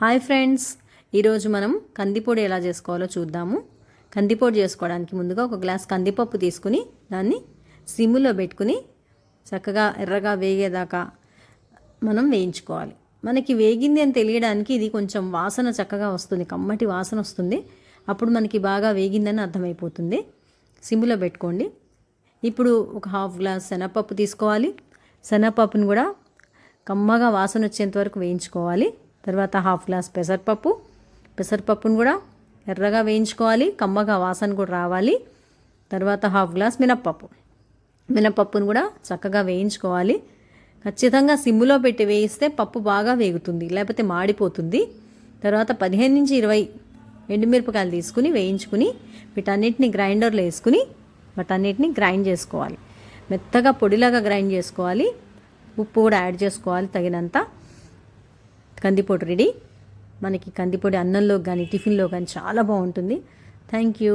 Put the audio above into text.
Hi friends, ఈరోజు మనం కందిపొడి ఎలా చేసుకోవాలో చూద్దాము. కందిపొడి చేసుకోవడానికి ముందుగా ఒక గ్లాస్ కందిపప్పు తీసుకుని దాన్ని సిమ్లో పెట్టుకుని చక్కగా ఎర్రగా వేగేదాకా మనం వేయించుకోవాలి. మనకి వేగింది అని తెలియడానికి ఇది కొంచెం వాసన చక్కగా వస్తుంది, కమ్మటి వాసన వస్తుంది. అప్పుడు మనకి బాగా వేగిందని అర్థమైపోతుంది. సిమ్లో పెట్టుకోండి. ఇప్పుడు ఒక హాఫ్ గ్లాస్ శనగపప్పు తీసుకోవాలి. శనగపప్పుని కూడా కమ్మగా వాసన వచ్చేంత వరకు వేయించుకోవాలి. తర్వాత హాఫ్ గ్లాస్ పెసరపప్పును కూడా ఎర్రగా వేయించుకోవాలి, కమ్మగా వాసన కూడా రావాలి. తర్వాత హాఫ్ గ్లాస్ మినపప్పును కూడా చక్కగా వేయించుకోవాలి. ఖచ్చితంగా సిమ్లో పెట్టి వేయిస్తే పప్పు బాగా వేగుతుంది, లేకపోతే మాడిపోతుంది. తర్వాత 15 నుంచి 20 ఎండుమిరపకాయలు తీసుకుని వేయించుకుని వీటన్నిటిని గ్రైండర్లో వేసుకుని వాటన్నిటిని గ్రైండ్ చేసుకోవాలి. మెత్తగా పొడిలాగా గ్రైండ్ చేసుకోవాలి. ఉప్పు కూడా యాడ్ చేసుకోవాలి తగినంత. కందిపొడి రెడీ. మనకి కందిపొడి అన్నంలో కానీ టిఫిన్లో కానీ చాలా బాగుంటుంది. Thank you.